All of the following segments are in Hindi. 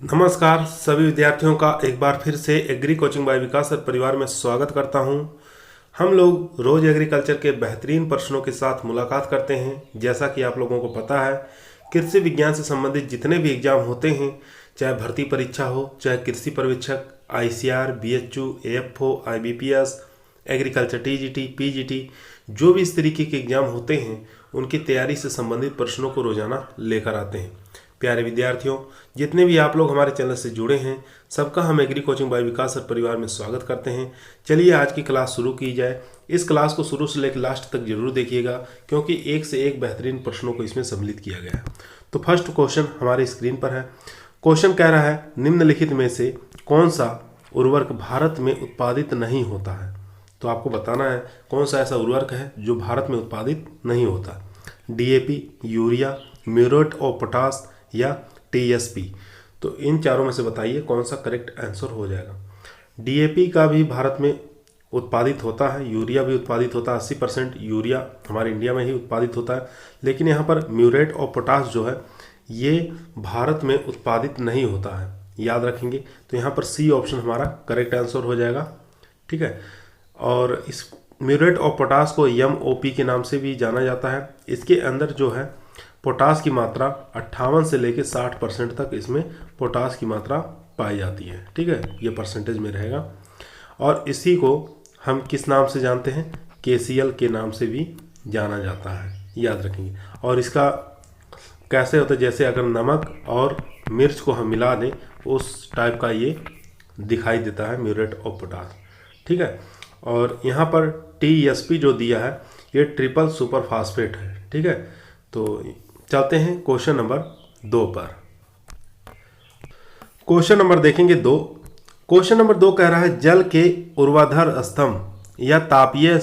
नमस्कार सभी विद्यार्थियों का एक बार फिर से एग्री कोचिंग बाय विकास सर परिवार में स्वागत करता हूं। हम लोग रोज एग्रीकल्चर के बेहतरीन प्रश्नों के साथ मुलाकात करते हैं। जैसा कि आप लोगों को पता है, कृषि विज्ञान से संबंधित जितने भी एग्जाम होते हैं, चाहे भर्ती परीक्षा हो, चाहे कृषि पर्यवेक्षक, ICR, BHU, AFO, IBPS, agriculture TGT, PGT, जो भी इस तरीके के एग्जाम होते हैं, उनकी तैयारी से संबंधित प्रश्नों को रोजाना लेकर आते हैं। प्यारे विद्यार्थियों, जितने भी आप लोग हमारे चैनल से जुड़े हैं, सबका हम एग्री कोचिंग बाय विकास सर परिवार में स्वागत करते हैं। चलिए आज की क्लास शुरू की जाए। इस क्लास को शुरू से लेकर लास्ट तक जरूर देखिएगा, क्योंकि एक से एक बेहतरीन प्रश्नों को इसमें सम्मिलित किया गया है। तो फर्स्ट क्वेश्चन हमारे स्क्रीन पर है। क्वेश्चन कह रहा है, निम्नलिखित में से कौन सा उर्वरक भारत में उत्पादित नहीं होता है। तो आपको बताना है कौन सा ऐसा उर्वरक है जो भारत में उत्पादित नहीं होता। DAP, urea, muriate of potash या TSP। तो इन चारों में से बताइए कौन सा करेक्ट आंसर हो जाएगा। DAP का भी भारत में उत्पादित होता है, यूरिया भी उत्पादित होता है। 80% यूरिया हमारे इंडिया में ही उत्पादित होता है। लेकिन यहाँ पर म्यूरेट ऑफ पोटाश जो है, ये भारत में उत्पादित नहीं होता है, याद रखेंगे। तो यहाँ पर C ऑप्शन हमारा करेक्ट आंसर हो जाएगा। ठीक है। और इस म्यूरेट ऑफ पोटाश को MOP के नाम से भी जाना जाता है। इसके अंदर जो है पोटाश की मात्रा 58 से लेकर 60% तक इसमें पोटाश की मात्रा पाई जाती है। ठीक है, ये परसेंटेज में रहेगा। और इसी को हम किस नाम से जानते हैं, KCl के नाम से भी जाना जाता है, याद रखेंगे। और इसका कैसे होता है, जैसे अगर नमक और मिर्च को हम मिला दें, उस टाइप का ये दिखाई देता है म्यूरेट ऑफ पोटाश। ठीक है। और यहाँ पर TSP जो दिया है, ये ट्रिपल सुपर फास्फेट है। ठीक है। तो चलते हैं क्वेश्चन नंबर 2 पर। क्वेश्चन नंबर देखेंगे 2। क्वेश्चन नंबर 2 कह रहा है, जल के ऊर्ध्वाधर स्तंभ या तापीय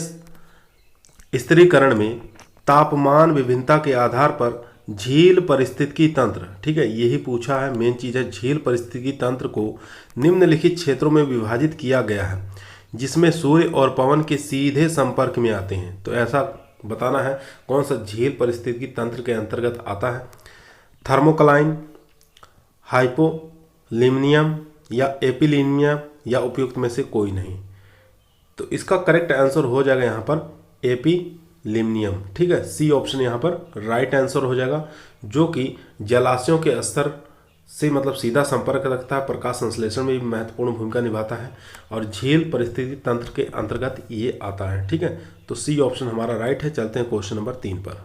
स्थिरीकरण में तापमान विभिन्नता के आधार पर झील पारिस्थितिकी तंत्र, ठीक है, यही पूछा है, मेन चीज है। झील पारिस्थितिकी तंत्र को निम्नलिखित क्षेत्रों में विभाजित किया गया है, जिसमें सूर्य और पवन के सीधे संपर्क में आते हैं। तो ऐसा बताना है कौन सा झील पारिस्थितिकी तंत्र के अंतर्गत आता है। थर्मोक्लाइन, हाइपोलिनियम या एपिलिनियम या उपयुक्त में से कोई नहीं। तो इसका करेक्ट आंसर हो जाएगा यहाँ पर एपिलिनियम। ठीक है, C ऑप्शन यहाँ पर राइट आंसर हो जाएगा, जो कि जलाशयों के स्तर से मतलब सीधा संपर्क रखता है, प्रकाश संश्लेषण में भी महत्वपूर्ण भूमिका निभाता है, और झील पारिस्थितिकी तंत्र के अंतर्गत ये आता है। ठीक है, तो C ऑप्शन हमारा राइट है। चलते हैं क्वेश्चन नंबर 3 पर।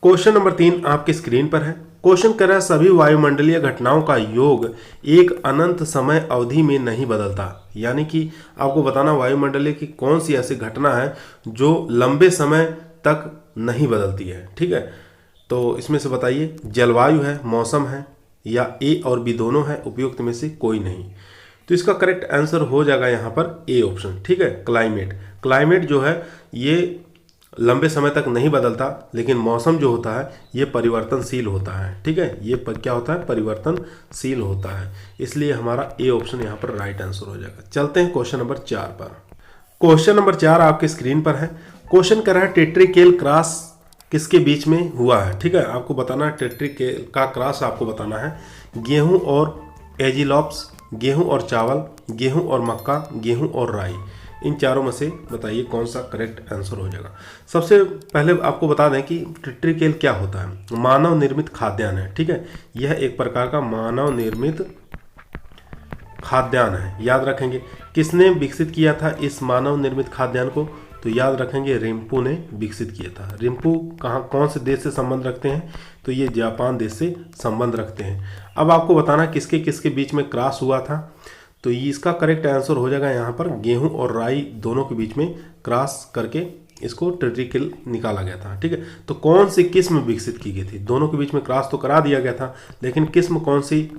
क्वेश्चन नंबर 3 आपके स्क्रीन पर है। क्वेश्चन कर रहा है, सभी वायुमंडलीय घटनाओं का योग एक अनंत समय अवधि में नहीं बदलता। यानी कि आपको बताना वायुमंडलीय की कौन सी ऐसी घटना है जो लंबे समय तक नहीं बदलती है। ठीक है, तो इसमें से बताइए, जलवायु है, मौसम है, या A और B दोनों है, उपयुक्त में से कोई नहीं। तो इसका करेक्ट आंसर हो जाएगा यहाँ पर A ऑप्शन। ठीक है, क्लाइमेट। क्लाइमेट जो है ये लंबे समय तक नहीं बदलता, लेकिन मौसम जो होता है ये परिवर्तनशील होता है। ठीक है, ये क्या होता है, परिवर्तनशील होता है। इसलिए हमारा A ऑप्शन यहाँ पर राइट आंसर हो जाएगा। चलते हैं क्वेश्चन नंबर 4 पर। क्वेश्चन नंबर 4 आपके स्क्रीन पर है। क्वेश्चन कर रहा है, टेट्रिकेल क्रॉस किसके बीच में हुआ है। ठीक है, आपको बताना है टेट्रिकेल का क्रॉस आपको बताना है गेहूं और एजिलॉप्स, गेहूं और चावल, गेहूं और मक्का, गेहूं और राई। इन चारों में से बताइए कौन सा करेक्ट आंसर हो जाएगा। सबसे पहले आपको बता दें कि टेट्रिकेल क्या होता है। मानव निर्मित खाद्यान्न है। ठीक है, यह एक प्रकार का मानव निर्मित खाद्यान्न है, याद रखेंगे। किसने विकसित किया था इस मानव निर्मित खाद्यान्न को, तो याद रखेंगे रिम्पू ने विकसित किया था। रिम्पू कौन से देश से संबंध रखते हैं, तो ये जापान देश से संबंध रखते हैं। अब आपको बताना किसके किसके बीच में क्रॉस हुआ था, तो इसका करेक्ट आंसर हो जाएगा यहाँ पर गेहूं और राई दोनों के बीच में क्रॉस करके इसको टेट्रिकेल निकाला गया था। ठीक है, तो कौन सी किस्म विकसित की गई थी, दोनों के बीच में क्रॉस तो करा दिया गया था, लेकिन किस्म कौन सी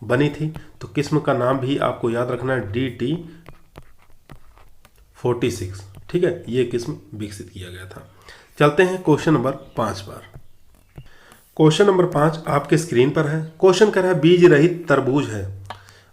बनी थी, तो किस्म का नाम भी आपको याद रखना है DT46। ठीक है, ये किस्म विकसित किया गया था। चलते हैं क्वेश्चन नंबर 5 पर। क्वेश्चन नंबर 5 आपके स्क्रीन पर है। क्वेश्चन कर रहा है, बीज रहित तरबूज है।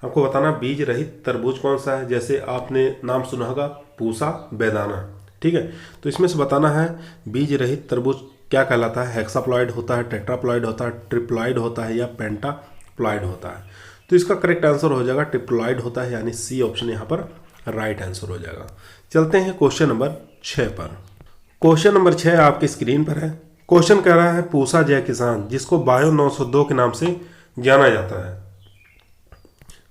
आपको बताना बीज रहित तरबूज कौन सा है। जैसे आपने नाम सुना होगा पूसा, बेदाना। ठीक है, तो इसमें से बताना है बीज रहित तरबूज क्या कहलाता है। हेक्साप्लॉइड होता है, टेट्राप्लॉइड होता है, ट्रिप्लॉइड होता है, या पेंटा ट्रिप्लॉइड होता है। तो इसका करेक्ट आंसर हो जाएगा ट्रिप्लॉइड होता है, यानी सी ऑप्शन यहाँ पर राइट आंसर हो जाएगा। चलते हैं क्वेश्चन नंबर 6 पर। क्वेश्चन नंबर 6 आपकी स्क्रीन पर है। क्वेश्चन कह रहा है पूसा जय किसान, जिसको बायो 902 के नाम से जाना जाता है,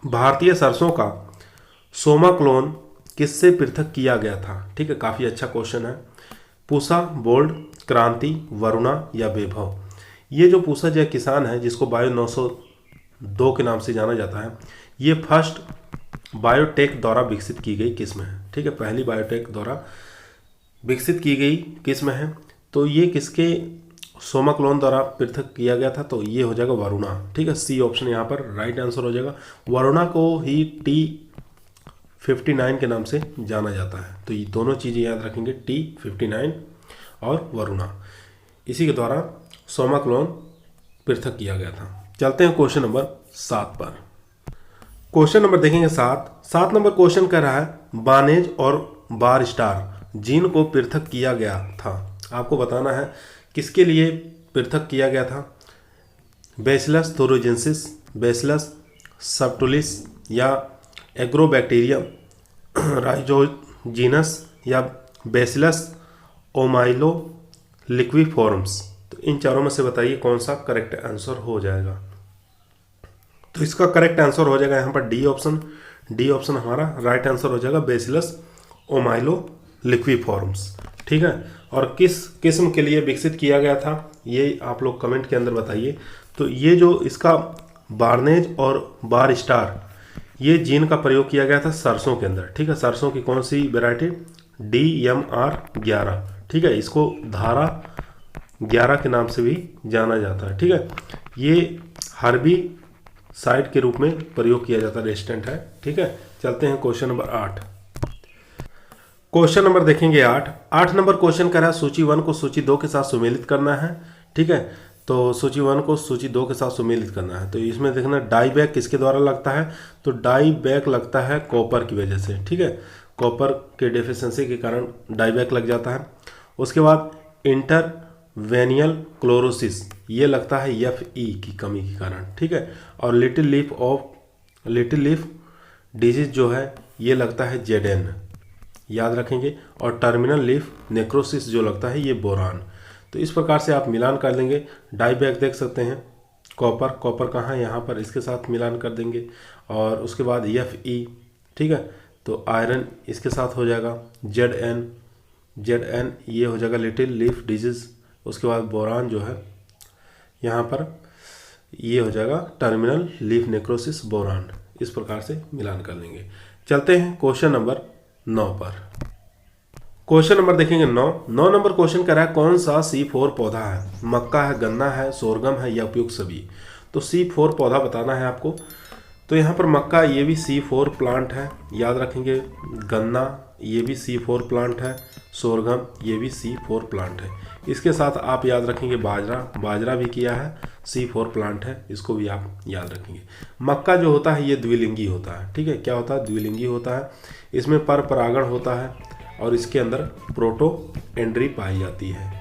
भारतीय सरसों का सोमा क्लोन किससे पृथक किया गया था। ठीक है, काफ़ी अच्छा क्वेश्चन है। पूसा, बोल्ड, क्रांति, वरुणा या वैभव। ये जो पूसा जय किसान है, जिसको बायो 902 के नाम से जाना जाता है, ये फर्स्ट बायोटेक द्वारा विकसित की गई किस्म है। ठीक है, पहली बायोटेक द्वारा विकसित की गई किस्म है। तो ये किसके सोमा क्लोन द्वारा पृथक किया गया था, तो ये हो जाएगा वरुणा। ठीक है, सी ऑप्शन यहाँ पर राइट आंसर हो जाएगा। वरुणा को ही T59 के नाम से जाना जाता है। तो ये दोनों चीज़ें याद रखेंगे, T59 और वरुणा, इसी के द्वारा सोमा क्लोन पृथक किया गया था। चलते हैं क्वेश्चन नंबर 7 पर। क्वेश्चन नंबर देखेंगे 7 नंबर क्वेश्चन कह रहा है बानेज और बार स्टार जीन को पृथक किया गया था। आपको बताना है किसके लिए पृथक किया गया था। बैसिलस थोरोजेंसिस, बैसिलस सबटिलिस या एग्रोबैक्टीरियम राइजोजीनस या बैसिलस ओमाइलो लिक्विफॉर्म्स। तो इन चारों में से बताइए कौन सा करेक्ट आंसर हो जाएगा। तो इसका करेक्ट आंसर हो जाएगा यहाँ पर डी ऑप्शन। डी ऑप्शन हमारा राइट आंसर हो जाएगा, बैसिलस ओमाइलो लिक्विफॉर्म्स। ठीक है, और किस किस्म के लिए विकसित किया गया था ये आप लोग कमेंट के अंदर बताइए। तो ये जो इसका बार्नेज और बार स्टार, ये जीन का प्रयोग किया गया था सरसों के अंदर। ठीक है, सरसों की कौन सी वैरायटी, DMR11। ठीक है, इसको धारा 11 के नाम से भी जाना जाता है। ठीक है, ये हर्बी साइड के रूप में प्रयोग किया जाता है, रेजिस्टेंट है। ठीक है, चलते हैं क्वेश्चन नंबर 8। क्वेश्चन नंबर देखेंगे 8 नंबर क्वेश्चन कर रहा है सूची 1 को सूची 2 के साथ सुमेलित करना है। ठीक है, तो सूची 1 को सूची 2 के साथ सुमेलित करना है। तो इसमें देखना डाई बैक किसके द्वारा लगता है, तो डाई बैक लगता है कॉपर की वजह से। ठीक है, कॉपर के डेफिशिएंसी के कारण डाई बैक लग जाता है। उसके बाद इंटरवेनियल क्लोरोसिस, ये लगता है FE की कमी के कारण। ठीक है, और लिटिल लीफ डिजीज जो है ये लगता है ZN, याद रखेंगे। और टर्मिनल लीफ नेक्रोसिस जो लगता है ये बोरान। तो इस प्रकार से आप मिलान कर देंगे। डाई बैक देख सकते हैं, कॉपर कहाँ है, यहाँ पर इसके साथ मिलान कर देंगे। और उसके बाद FE। ठीक है, तो आयरन इसके साथ हो जाएगा, ZN ये हो जाएगा लिटिल लीफ डिजीज। उसके बाद बोरान जो है यहाँ पर ये हो जाएगा टर्मिनल लीफ नेक्रोसिस बोरान। इस प्रकार से मिलान कर लेंगे। चलते हैं क्वेश्चन नंबर 9 पर। क्वेश्चन नंबर देखेंगे 9 नंबर क्वेश्चन कर रहा है कौन सा C4 पौधा है, मक्का है, गन्ना है, सोरगम है या उपयुक्त सभी। तो C4 पौधा बताना है आपको। तो यहाँ पर मक्का ये भी C4 प्लांट है, याद रखेंगे। गन्ना ये भी C4 प्लांट है, सोरगम ये भी C4 प्लांट है। इसके साथ आप याद रखेंगे बाजरा भी किया है, C4 प्लांट है, इसको भी आप याद रखेंगे। मक्का जो होता है ये द्विलिंगी होता है। ठीक है, क्या होता है, द्विलिंगी होता है। इसमें पर परागण होता है और इसके अंदर प्रोटो एंड्री पाई जाती है,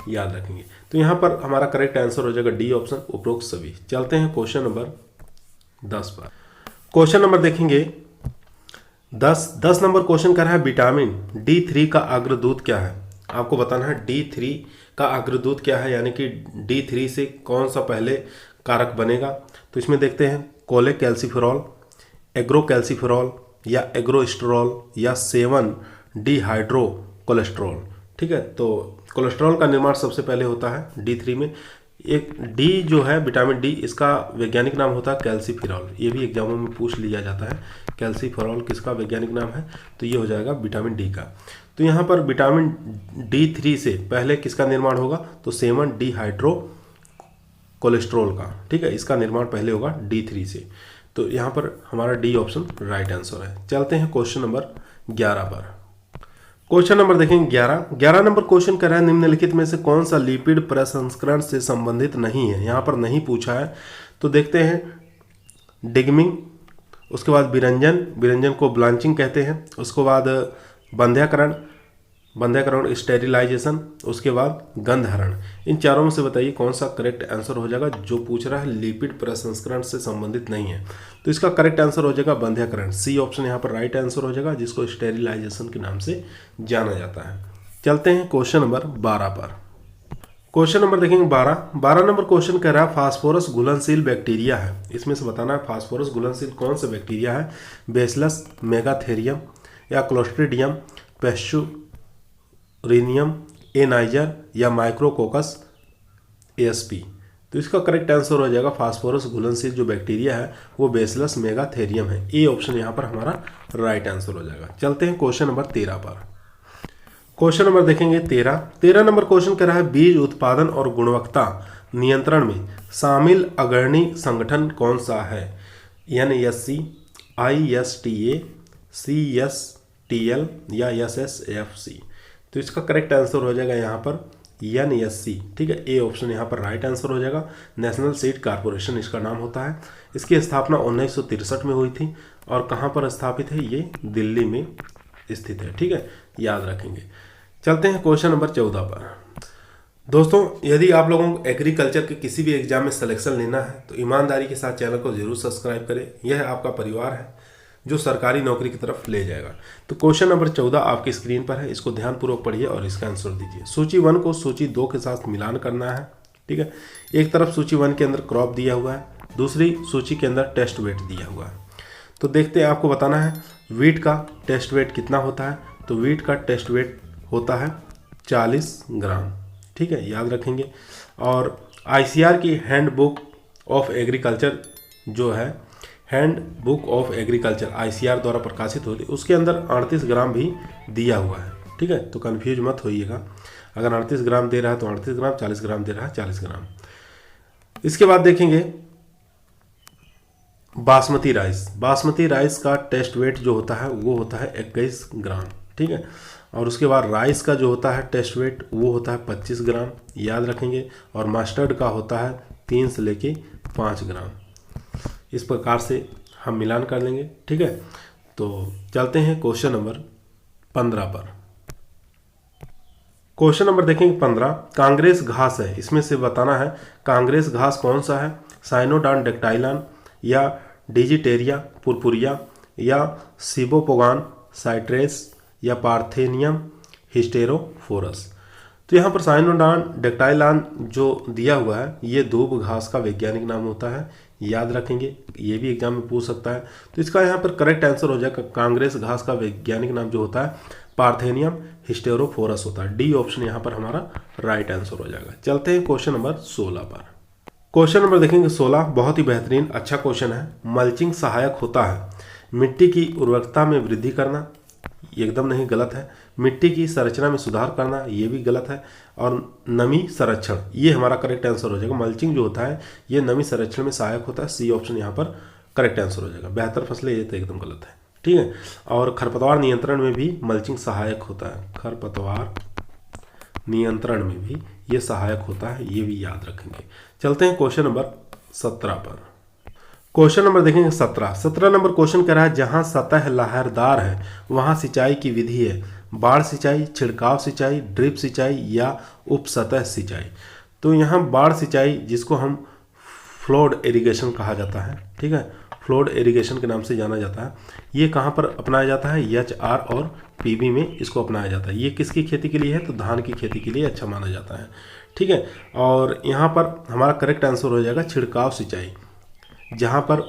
याद रखेंगे। तो यहाँ पर हमारा करेक्ट आंसर हो जाएगा डी ऑप्शन, उपरोक्त सभी। चलते हैं क्वेश्चन नंबर 10 पर। क्वेश्चन नंबर देखेंगे 10 नंबर क्वेश्चन कर रहा है विटामिन D3 का अग्रदूत क्या है। आपको बताना है D3 का अग्रदूत क्या है, यानी कि D3 से कौन सा पहले कारक बनेगा। तो इसमें देखते हैं कोले कैल्सिफेरॉल, एग्रो कैल्सिफेरॉल या एग्रोस्टेरॉल या 7 डिहाइड्रो कोलेस्ट्रॉल। ठीक है, तो कोलेस्ट्रॉल का निर्माण सबसे पहले होता है D3 में। एक डी जो है विटामिन डी, इसका वैज्ञानिक नाम होता है कैल्सिफेरॉल। ये भी एग्जामों में पूछ लिया जाता है, कैल्सिफेरॉल किसका वैज्ञानिक नाम है, तो ये हो जाएगा विटामिन डी का। तो यहाँ पर विटामिन D3 से पहले किसका निर्माण होगा, तो 7 डिहाइड्रो कोलेस्ट्रॉल का। ठीक है, इसका निर्माण पहले होगा D3 से। तो यहाँ पर हमारा डी ऑप्शन राइट आंसर है। चलते हैं क्वेश्चन नंबर 11 पर। क्वेश्चन नंबर देखेंगे 11 नंबर क्वेश्चन कर रहा है निम्नलिखित में से कौन सा लिपिड प्रसंस्करण से संबंधित नहीं है। यहाँ पर नहीं पूछा है, तो देखते हैं डिगमिंग, उसके बाद विरंजन को ब्लांचिंग कहते हैं, उसके बाद बंध्याकरण बंध्याकरण स्टेरिलाइजेशन, उसके बाद गंधहरण। इन चारों में से बताइए कौन सा करेक्ट आंसर हो जाएगा। जो पूछ रहा है लिपिड प्रसंस्करण से संबंधित नहीं है, तो इसका करेक्ट आंसर हो जाएगा बंध्याकरण। सी ऑप्शन यहाँ पर राइट आंसर हो जाएगा, जिसको स्टेरिलाइजेशन के नाम से जाना जाता है। चलते हैं क्वेश्चन नंबर 12 पर। क्वेश्चन नंबर देखेंगे 12 नंबर क्वेश्चन कह रहा है फास्फोरस घुलनशील बैक्टीरिया है। इसमें से बताना है फास्फोरस घुलनशील कौन सा बैक्टीरिया है। बेसिलस मेगाथेरियम या क्लोस्ट्रीडियम पैस्चुरिनियम ए नाइजर या माइक्रोकोकस एएसपी। तो इसका करेक्ट आंसर हो जाएगा फास्फोरस घुलनशील जो बैक्टीरिया है वो बेसिलस मेगाथेरियम है। ए ऑप्शन यहाँ पर हमारा राइट आंसर हो जाएगा। चलते हैं क्वेश्चन नंबर 13 पर। क्वेश्चन नंबर देखेंगे 13 नंबर क्वेश्चन कह रहा है बीज उत्पादन और गुणवत्ता नियंत्रण में शामिल अग्रणी संगठन कौन सा है। NSC, ISTA, CSTL या SSFC। तो इसका करेक्ट आंसर हो जाएगा यहाँ पर NSC। ठीक है, ए ऑप्शन यहाँ पर राइट आंसर हो जाएगा। नेशनल सीड कारपोरेशन इसका नाम होता है। इसकी स्थापना 1963 में हुई थी और कहाँ पर स्थापित है, ये दिल्ली में स्थित है। ठीक है, याद रखेंगे। चलते हैं क्वेश्चन नंबर 14 पर। दोस्तों, यदि आप लोगों को एग्रीकल्चर के किसी भी एग्जाम में सिलेक्शन लेना है तो ईमानदारी के साथ चैनल को जरूर सब्सक्राइब करें। यह आपका परिवार है जो सरकारी नौकरी की तरफ ले जाएगा। तो क्वेश्चन नंबर 14 आपकी स्क्रीन पर है, इसको ध्यानपूर्वक पढ़िए और इसका आंसर दीजिए। सूची 1 को सूची 2 के साथ मिलान करना है। ठीक है, एक तरफ सूची 1 के अंदर क्रॉप दिया हुआ है, दूसरी सूची के अंदर टेस्ट वेट दिया हुआ है। तो देखते हैं, आपको बताना है वीट का टेस्ट वेट कितना होता है। तो वीट का टेस्ट वेट होता है 40 ग्राम। ठीक है, याद रखेंगे। और ICAR की हैंड बुक ऑफ एग्रीकल्चर जो है, hand book of agriculture ICAR द्वारा प्रकाशित होती है, उसके अंदर 38 ग्राम भी दिया हुआ है। ठीक है, तो कन्फ्यूज मत होइएगा। अगर 38 ग्राम दे रहा है तो 38 ग्राम, 40 ग्राम दे रहा है 40 ग्राम। इसके बाद देखेंगे बासमती राइस का टेस्ट वेट जो होता है वो होता है 21 ग्राम। ठीक है, और उसके बाद राइस का जो होता है टेस्ट वेट वो होता है 25 ग्राम, याद रखेंगे। और मस्टर्ड का होता है 3 से लेके 5 ग्राम। इस प्रकार से हम मिलान कर लेंगे। ठीक है, तो चलते हैं क्वेश्चन नंबर 15 पर। क्वेश्चन नंबर देखेंगे 15, कांग्रेस घास है, इसमें से बताना है कांग्रेस घास कौन सा है। साइनोडान डेक्टाइलान या डिजिटेरिया पुरपुरिया या सिबोपोगान साइट्रेस या पार्थेनियम हिस्टेरोफोरस। तो यहाँ पर साइनोडान डेक्टाइलान जो दिया हुआ है ये धूप घास का वैज्ञानिक नाम होता है, याद रखेंगे। ये भी एग्जाम में पूछ सकता है। तो इसका यहाँ पर करेक्ट आंसर हो जाएगा कांग्रेस घास का वैज्ञानिक नाम जो होता है पार्थेनियम हिस्टेरोफोरस होता है। डी ऑप्शन यहाँ पर हमारा राइट आंसर हो जाएगा। चलते हैं क्वेश्चन नंबर 16 पर। क्वेश्चन नंबर देखेंगे 16, बहुत ही बेहतरीन अच्छा क्वेश्चन है। मल्चिंग सहायक होता है मिट्टी की उर्वरकता में वृद्धि करना, ये एकदम नहीं, गलत है। मिट्टी की संरचना में सुधार करना, ये भी गलत है। और नमी संरक्षण, ये हमारा करेक्ट आंसर हो जाएगा। मल्चिंग जो होता है ये नमी संरक्षण में सहायक होता है। सी ऑप्शन यहाँ पर करेक्ट आंसर हो जाएगा। बेहतर फसलें, ये तो एकदम गलत है। ठीक है, और खरपतवार नियंत्रण में भी मल्चिंग सहायक होता है। खरपतवार नियंत्रण में भी ये सहायक होता है, ये भी याद रखेंगे। चलते हैं क्वेश्चन नंबर 17 पर। क्वेश्चन नंबर देखेंगे 17 नंबर क्वेश्चन कह रहा है जहां सतह लहरदार है वहां सिंचाई की विधि है बाढ़ सिंचाई, छिड़काव सिंचाई, ड्रिप सिंचाई या उपसतह सिंचाई। तो यहाँ बाढ़ सिंचाई जिसको हम फ्लोड इरिगेशन कहा जाता है। ठीक है, फ्लोड इरिगेशन के नाम से जाना जाता है। ये कहाँ पर अपनाया जाता है, HR और PB में इसको अपनाया जाता है। ये किसकी खेती के लिए है, तो धान की खेती के लिए अच्छा माना जाता है। ठीक है, और यहाँ पर हमारा करेक्ट आंसर हो जाएगा छिड़काव सिंचाई। जहाँ पर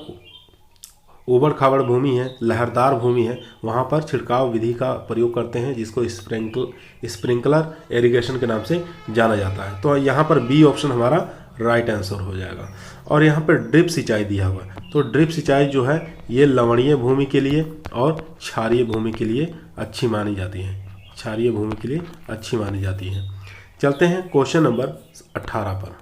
उबड़ खाबड़ भूमि है, लहरदार भूमि है, वहाँ पर छिड़काव विधि का प्रयोग करते हैं जिसको स्प्रिंकलर इरिगेशन के नाम से जाना जाता है। तो यहाँ पर बी ऑप्शन हमारा राइट आंसर हो जाएगा। और यहाँ पर ड्रिप सिंचाई दिया हुआ है। तो ड्रिप सिंचाई जो है ये लवणीय भूमि के लिए और क्षारीय भूमि के लिए अच्छी मानी जाती है। क्षारीय भूमि के लिए अच्छी मानी जाती है। चलते हैं क्वेश्चन नंबर 18 पर।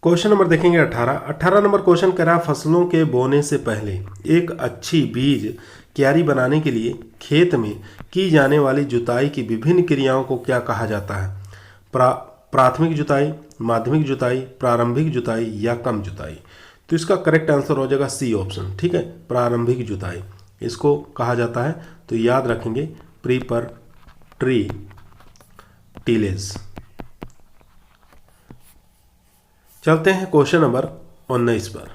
क्वेश्चन नंबर देखेंगे 18 नंबर क्वेश्चन कह रहा है फसलों के बोने से पहले एक अच्छी बीज क्यारी बनाने के लिए खेत में की जाने वाली जुताई की विभिन्न क्रियाओं को क्या कहा जाता है। प्राथमिक जुताई, माध्यमिक जुताई, प्रारंभिक जुताई या कम जुताई। तो इसका करेक्ट आंसर हो जाएगा सी ऑप्शन। ठीक है, प्रारंभिक जुताई इसको कहा जाता है। तो याद रखेंगे ट्री टीलेज। चलते हैं क्वेश्चन नंबर 19 पर।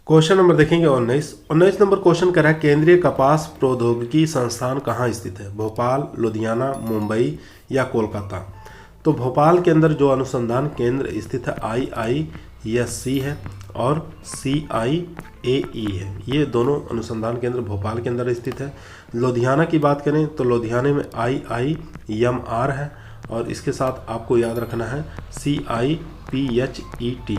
क्वेश्चन नंबर देखेंगे 19 नंबर क्वेश्चन कर रहा है केंद्रीय कपास प्रौद्योगिकी संस्थान कहाँ स्थित है? भोपाल, लुधियाना, मुंबई या कोलकाता? तो भोपाल के अंदर जो अनुसंधान केंद्र स्थित है IISC है और CIAE है। ये दोनों अनुसंधान केंद्र भोपाल के अंदर स्थित है। लुधियाना की बात करें तो लुधियाने में IIMR है और इसके साथ आपको याद रखना है CIPHET।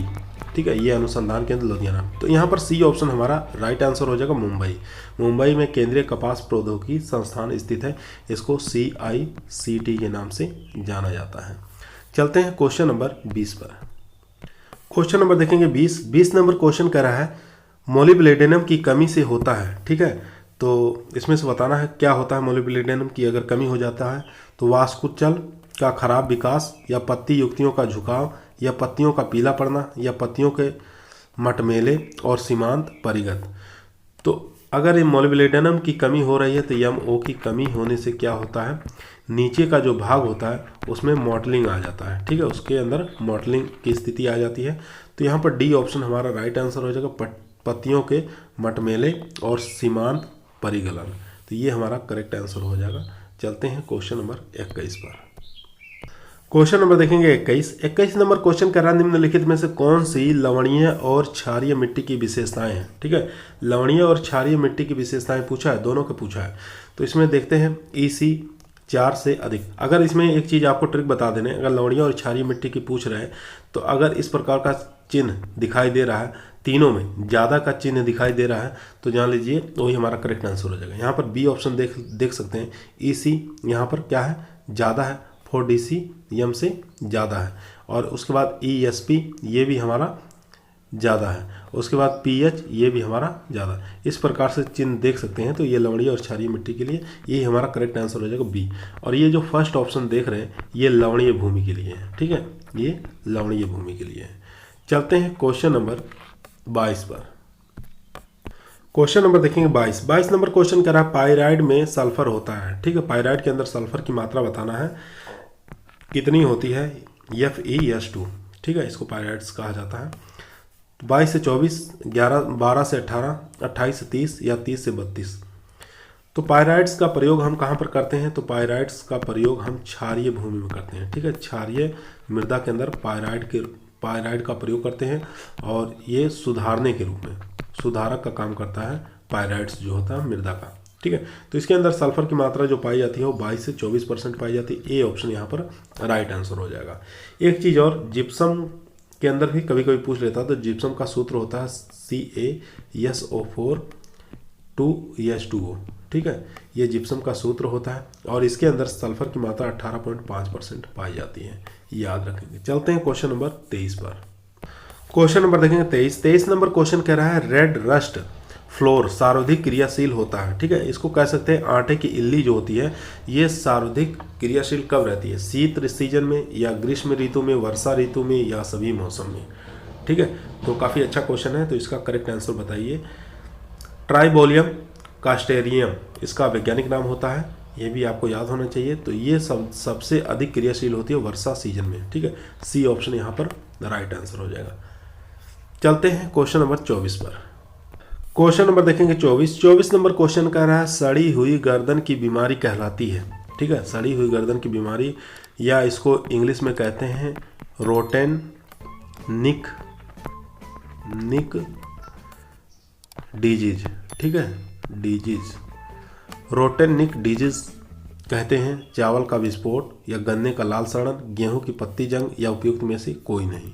ठीक है, ये अनुसंधान केंद्र लुधियाना। तो यहाँ पर सी ऑप्शन हमारा राइट आंसर हो जाएगा मुंबई। मुंबई में केंद्रीय कपास प्रौद्योगिकी संस्थान स्थित है, इसको CICT के नाम से जाना जाता है। चलते हैं क्वेश्चन नंबर 20 पर। क्वेश्चन नंबर देखेंगे 20 नंबर क्वेश्चन कह रहा है मोलिब्डेनम की कमी से होता है। ठीक है, तो इसमें से बताना है क्या होता है मोलिब्डेनम की अगर कमी हो जाता है तो वास्कुचल का खराब विकास, या पत्ती युक्तियों का झुकाव, या पत्तियों का पीला पड़ना, या पत्तियों के मटमेले और सीमांत परिगत। तो अगर ये मोलिब्डेनम की कमी हो रही है तो MO की कमी होने से क्या होता है, नीचे का जो भाग होता है उसमें मॉटलिंग आ जाता है। ठीक है, उसके अंदर मॉटलिंग की स्थिति आ जाती है। तो यहाँ पर डी ऑप्शन हमारा राइट आंसर हो जाएगा, पत्तियों के मटमेले और सीमांत परिगलन। तो ये हमारा करेक्ट आंसर हो जाएगा। चलते हैं क्वेश्चन नंबर 21 पर। क्वेश्चन नंबर देखेंगे 21 नंबर क्वेश्चन कर रहा है निम्नलिखित में से कौन सी लवणीय और क्षारीय मिट्टी की विशेषताएं हैं? ठीक है, लवणीय और क्षारीय मिट्टी की विशेषताएं पूछा है, दोनों का पूछा है। तो इसमें देखते हैं EC 4 से अधिक। अगर इसमें एक चीज़ आपको ट्रिक बता देने, अगर लवणीय और क्षारीय मिट्टी की पूछ रहे हैं तो अगर इस प्रकार का चिन्ह दिखाई दे रहा है, तीनों में ज़्यादा का चिन्ह दिखाई दे रहा है, तो जान लीजिए वही हमारा करेक्ट आंसर हो जाएगा। यहाँ पर बी ऑप्शन देख सकते हैं। EC यहाँ पर क्या है, ज़्यादा है, 4DCM से ज़्यादा है। और उसके बाद ESP ये भी हमारा ज़्यादा है। उसके बाद PH ये भी हमारा ज़्यादा है। इस प्रकार से चिन्ह देख सकते हैं। तो ये लवणीय और क्षारीय मिट्टी के लिए ये हमारा करेक्ट आंसर हो जाएगा B। और ये जो फर्स्ट ऑप्शन देख रहे हैं ये लवणीय भूमि के लिए है। ठीक है, ये लवणीय भूमि के लिए है। चलते हैं क्वेश्चन नंबर 22 पर। क्वेश्चन नंबर देखेंगे 22 नंबर क्वेश्चन कह रहा है पाइराइड में सल्फर होता है। ठीक है, पाइराइड के अंदर सल्फर की मात्रा बताना है, कितनी होती है, FeS2। ठीक है, इसको पाइराइड्स कहा जाता है। 22 से 24, 12 से 18, 28 से 30 या 30 से 32। तो पाइराइड्स का प्रयोग हम कहाँ पर करते हैं? तो पाइराइड्स का प्रयोग हम क्षारीय भूमि में करते हैं। ठीक है, क्षारीय मृदा के अंदर पाइराइड का प्रयोग करते हैं और ये सुधारने के रूप में सुधारक का काम करता है पाइराइड्स जो होता है मृदा का। ठीक है, तो इसके अंदर सल्फर की मात्रा जो पाई जाती है वो 22 से 24% पाई जाती है। ए ऑप्शन यहाँ पर राइट आंसर हो जाएगा। एक चीज़ और, जिप्सम के अंदर भी कभी कभी पूछ लेता है। तो जिप्सम का सूत्र होता है CaSO4 2H2O। ठीक है, ये जिप्सम का सूत्र होता है और इसके अंदर सल्फर की मात्रा 18.5% पाई जाती है, याद रखेंगे। चलते हैं क्वेश्चन नंबर 23 पर। क्वेश्चन नंबर देखेंगे 23 नंबर क्वेश्चन कह रहा है रेड रस्ट फ्लोर सर्वाधिक क्रियाशील होता है। ठीक है, इसको कह सकते हैं आटे की इल्ली जो होती है ये सर्वाधिक क्रियाशील कब रहती है? शीत सीजन में, या ग्रीष्म ऋतु में, वर्षा ऋतु में, या सभी मौसम में। ठीक है, तो काफ़ी अच्छा क्वेश्चन है। तो इसका करेक्ट आंसर बताइए। ट्राइबोलियम कास्टेरियम इसका वैज्ञानिक नाम होता है, ये भी आपको याद होना चाहिए। तो ये सबसे अधिक क्रियाशील होती है वर्षा सीजन में। ठीक है, सी ऑप्शन यहाँ पर राइट आंसर हो जाएगा। चलते हैं क्वेश्चन नंबर 24 पर। क्वेश्चन नंबर देखेंगे 24 नंबर क्वेश्चन कह रहा है सड़ी हुई गर्दन की बीमारी कहलाती है। ठीक है, सड़ी हुई गर्दन की बीमारी, या इसको इंग्लिश में कहते हैं रोटेन निक डिजीज। ठीक है, डिजीज रोटेन निक डिजीज कहते हैं। चावल का विस्फोट, या गन्ने का लाल सड़न, गेहूं की पत्ती जंग, या उपयुक्त में से कोई नहीं।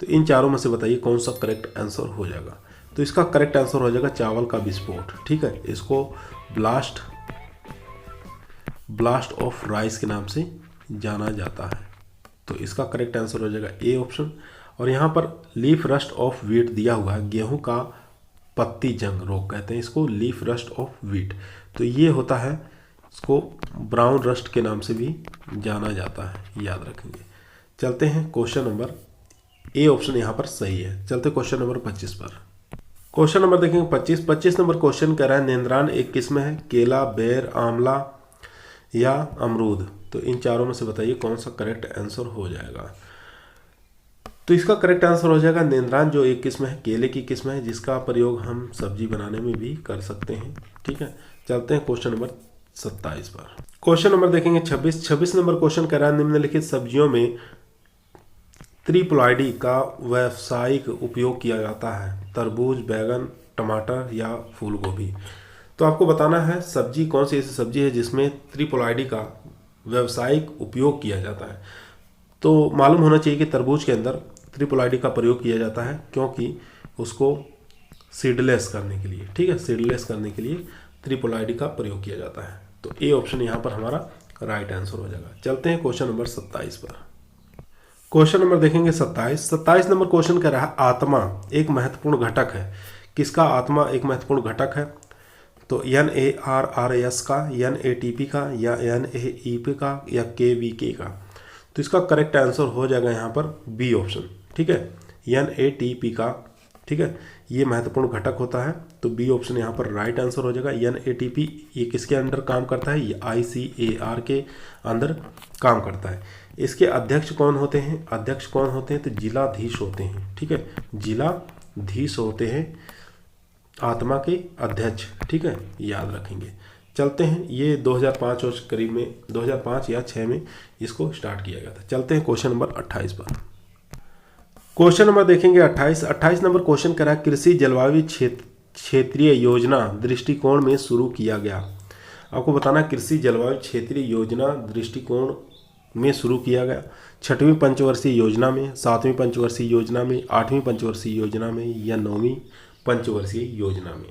तो इन चारों में से बताइए कौन सा करेक्ट आंसर हो जाएगा? तो इसका करेक्ट आंसर हो जाएगा चावल का विस्फोट। ठीक है, इसको ब्लास्ट ऑफ राइस के नाम से जाना जाता है। तो इसका करेक्ट आंसर हो जाएगा ए ऑप्शन। और यहाँ पर लीफ रस्ट ऑफ व्हीट दिया हुआ है, गेहूं का पत्ती जंग रोग कहते हैं इसको, लीफ रस्ट ऑफ व्हीट। तो ये होता है, इसको ब्राउन रस्ट के नाम से भी जाना जाता है, याद रखेंगे। चलते हैं क्वेश्चन नंबर, ए ऑप्शन यहाँ पर सही है। चलते क्वेश्चन नंबर 25 पर। क्वेश्चन नंबर देखेंगे 25 नंबर क्वेश्चन कह रहा है नेंद्रान एक किस्म है, केला, बेर, आंवला या अमरूद। तो इन चारों में से बताइए कौन सा करेक्ट आंसर हो जाएगा। तो इसका करेक्ट आंसर हो जाएगा नेंद्रान, जो एक किस्म है, केले की किस्म है, जिसका प्रयोग हम सब्जी बनाने में भी कर सकते हैं। ठीक है, चलते हैं क्वेश्चन नंबर 27 पर। क्वेश्चन नंबर देखेंगे 26 नंबर क्वेश्चन कह रहा है निम्नलिखित सब्जियों में त्रिपोलाइडी का व्यावसायिक उपयोग किया जाता है, तरबूज, बैगन, टमाटर या फूल गोभी। तो आपको बताना है सब्जी कौन सी ऐसी सब्जी है जिसमें त्रिपोलाइडी का व्यावसायिक उपयोग किया जाता है। तो मालूम होना चाहिए कि तरबूज के अंदर त्रिपोलाइडी का प्रयोग किया जाता है, क्योंकि उसको सीडलेस करने के लिए, ठीक है, सीडलेस करने के लिए त्रिपोलाइडी का प्रयोग किया जाता है। तो ए ऑप्शन यहाँ पर हमारा राइट आंसर हो जाएगा। चलते हैं क्वेश्चन नंबर 27 पर। क्वेश्चन नंबर देखेंगे 27 नंबर क्वेश्चन कह रहा है आत्मा एक महत्वपूर्ण घटक है। किसका आत्मा एक महत्वपूर्ण घटक है? तो NARRS का, NATP का, या NAEP का, या KVK का। तो इसका करेक्ट आंसर हो जाएगा यहाँ पर बी ऑप्शन। ठीक है, NATP का, ठीक है, ये महत्वपूर्ण घटक होता है। तो बी ऑप्शन यहाँ पर राइट आंसर हो जाएगा। NATP ये किसके अंडर काम करता है? ये ICAR के अंदर काम करता है। इसके अध्यक्ष कौन होते हैं? अध्यक्ष कौन होते हैं? तो जिलाधीश होते हैं। ठीक है, जिलाधीश होते हैं आत्मा के अध्यक्ष। ठीक है, याद रखेंगे। चलते हैं, ये 2005 और करीब में 2005 या 6 में इसको स्टार्ट किया गया था। चलते हैं क्वेश्चन नंबर 28 पर। क्वेश्चन नंबर देखेंगे 28 नंबर क्वेश्चन करा कृषि जलवायु क्षेत्रीय योजना दृष्टिकोण में शुरू किया गया। आपको बताना कृषि जलवायु क्षेत्रीय योजना दृष्टिकोण में शुरू किया गया 6वीं पंचवर्षीय योजना में, 7वीं पंचवर्षीय योजना में, 8वीं पंचवर्षीय योजना में, या 9वीं पंचवर्षीय योजना में।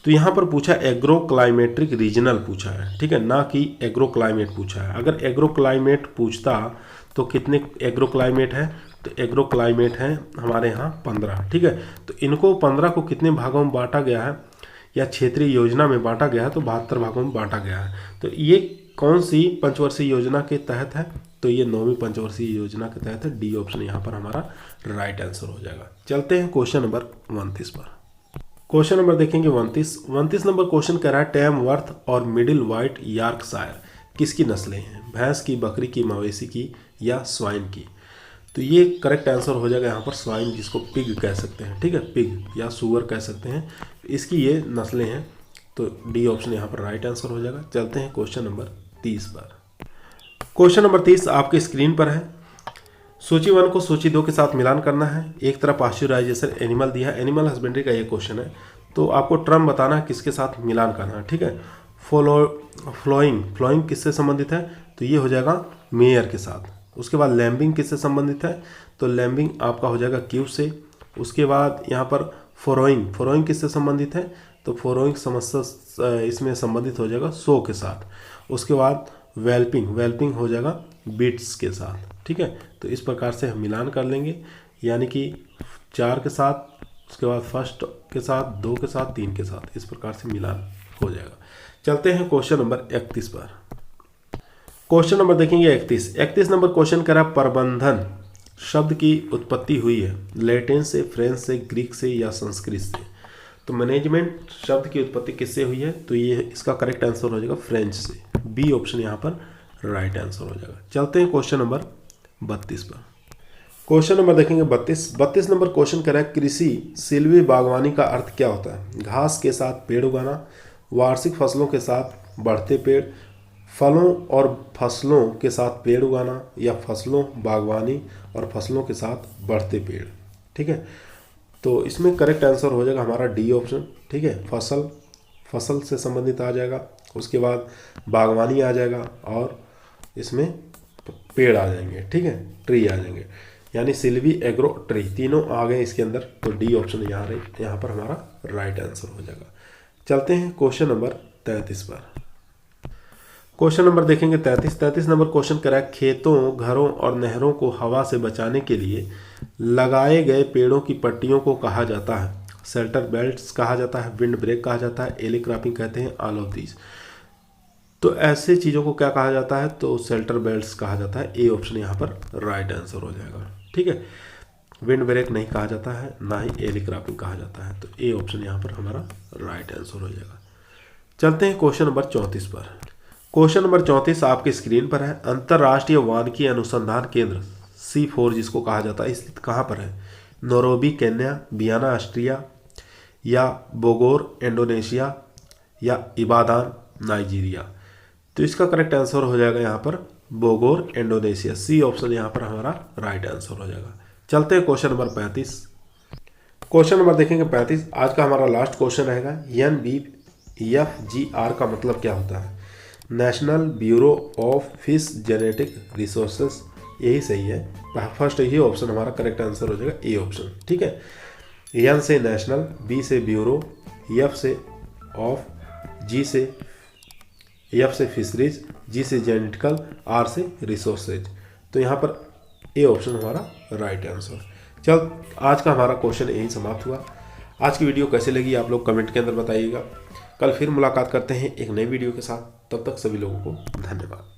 तो यहाँ पर पूछा एग्रो क्लाइमेट्रिक रीजनल पूछा है, ठीक है, ना कि एग्रो क्लाइमेट पूछा है। अगर एग्रो क्लाइमेट पूछता तो कितने एग्रो क्लाइमेट है? तो एग्रो क्लाइमेट है हमारे यहाँ 15। ठीक है, तो इनको 15 को कितने भागों में बांटा गया है, या क्षेत्रीय योजना में बांटा गया है? तो 72 भागों में बांटा गया है। तो ये कौन सी पंचवर्षीय योजना के तहत है? तो ये 9वीं पंचवर्षीय योजना के तहत है। डी ऑप्शन यहाँ पर हमारा राइट आंसर हो जाएगा। चलते हैं क्वेश्चन नंबर 29 पर। क्वेश्चन नंबर देखेंगे 29 नंबर क्वेश्चन कह रहा है टैमवर्थ और मिडिल व्हाइट यॉर्कशायर किसकी नस्लें हैं? भैंस की, बकरी की, मवेशी की, या स्वाइन की। तो ये करेक्ट आंसर हो जाएगा यहाँ पर स्वाइन, जिसको पिग कह सकते हैं। ठीक है, पिग या सुअर कह सकते हैं, इसकी ये नस्लें हैं। तो डी ऑप्शन यहाँ पर राइट आंसर हो जाएगा। चलते हैं क्वेश्चन नंबर 30 पर। क्वेश्चन नंबर 30 आपके स्क्रीन पर है। सूची 1 को सूची 2 के साथ मिलान करना है। एक तरफ पास्चुराइजेशन एनिमल दिया है, एनिमल हस्बेंड्री का ये क्वेश्चन है। तो आपको टर्म बताना है किसके साथ मिलान करना है। ठीक है, फ्लोइंग किससे संबंधित है? तो ये हो जाएगा मेयर के साथ। उसके बाद लैम्बिंग किससे संबंधित है? तो लैम्बिंग आपका हो जाएगा क्यू से। उसके बाद यहाँ पर फोरोइंग किससे संबंधित है? तो फोरोइंग समस्या इसमें संबंधित हो जाएगा सो के साथ। उसके बाद वेल्पिंग हो जाएगा बीट्स के साथ। ठीक है, तो इस प्रकार से हम मिलान कर लेंगे, यानी कि 4 के साथ, उसके बाद फर्स्ट के साथ, 2 के साथ, 3 के साथ, इस प्रकार से मिलान हो जाएगा। चलते हैं क्वेश्चन नंबर 31 पर। क्वेश्चन नंबर देखेंगे 31 नंबर क्वेश्चन करा प्रबंधन शब्द की उत्पत्ति हुई है लैटिन से, फ्रेंच से, ग्रीक से, या संस्कृत से। तो मैनेजमेंट शब्द की उत्पत्ति किससे हुई है? तो ये इसका करेक्ट आंसर हो जाएगा फ्रेंच से। बी ऑप्शन यहाँ पर राइट आंसर हो जाएगा। चलते हैं क्वेश्चन नंबर 32 पर। क्वेश्चन नंबर देखेंगे 32 नंबर क्वेश्चन करा कृषि सिलवी बागवानी का अर्थ क्या होता है? घास के साथ पेड़ उगाना, वार्षिक फसलों के साथ बढ़ते पेड़, फलों और फसलों के साथ पेड़ उगाना, या फसलों, बागवानी और फसलों के साथ बढ़ते पेड़। ठीक है, तो इसमें करेक्ट आंसर हो जाएगा हमारा डी ऑप्शन। ठीक है, फसल से संबंधित आ जाएगा, उसके बाद बागवानी आ जाएगा, और इसमें पेड़ आ जाएंगे। ठीक है, ट्री आ जाएंगे, यानी सिल्वी, एग्रो, ट्री तीनों आ गए इसके अंदर। तो डी ऑप्शन यहाँ पर हमारा राइट आंसर हो जाएगा। चलते हैं क्वेश्चन नंबर 33 पर। क्वेश्चन नंबर देखेंगे 33 नंबर क्वेश्चन करा खेतों, घरों और नहरों को हवा से बचाने के लिए लगाए गए पेड़ों की पट्टियों को कहा जाता है? शेल्टर बेल्ट्स कहा जाता है, विंड ब्रेक कहा जाता है, एली क्रॉपिंग कहते हैं, ऑल ऑफ दीज। तो ऐसे चीज़ों को क्या कहा जाता है? तो शेल्टर बेल्ट्स कहा जाता है। ए ऑप्शन यहाँ पर राइट आंसर हो जाएगा। ठीक है, विंड ब्रेक नहीं कहा जाता है, ना ही एली क्रॉपिंग कहा जाता है। तो ए ऑप्शन यहाँ पर हमारा राइट आंसर हो जाएगा। चलते हैं क्वेश्चन नंबर 34 पर। क्वेश्चन नंबर 34 आपकी स्क्रीन पर है। अंतर्राष्ट्रीय वानिकी अनुसंधान केंद्र C4 जिसको कहा जाता है स्थित कहाँ पर है? नैरोबी केन्या, वियना ऑस्ट्रिया, या बोगोर इंडोनेशिया, या इबादान नाइजीरिया। तो इसका करेक्ट आंसर हो जाएगा यहाँ पर बोगोर इंडोनेशिया। सी ऑप्शन यहाँ पर हमारा राइट आंसर हो जाएगा। चलते हैं क्वेश्चन नंबर 35। क्वेश्चन नंबर देखेंगे 35। आज का हमारा लास्ट क्वेश्चन रहेगा। NBFGR का मतलब क्या होता है? National bureau of fish genetic resources, यही सही है। फर्स्ट यही ऑप्शन हमारा करेक्ट आंसर हो जाएगा, ए ऑप्शन। ठीक है, N से नेशनल, B से ब्यूरो, F से ऑफ, F से फिशरीज, G से जेनेटिकल, R से रिसोर्सेज। तो यहाँ पर ए ऑप्शन हमारा राइट आंसर। चल, आज का हमारा क्वेश्चन यही समाप्त हुआ। आज की वीडियो कैसे लगी आप लोग कमेंट के अंदर बताइएगा। कल फिर मुलाकात करते हैं एक नई वीडियो के साथ। तब तक सभी लोगों को धन्यवाद।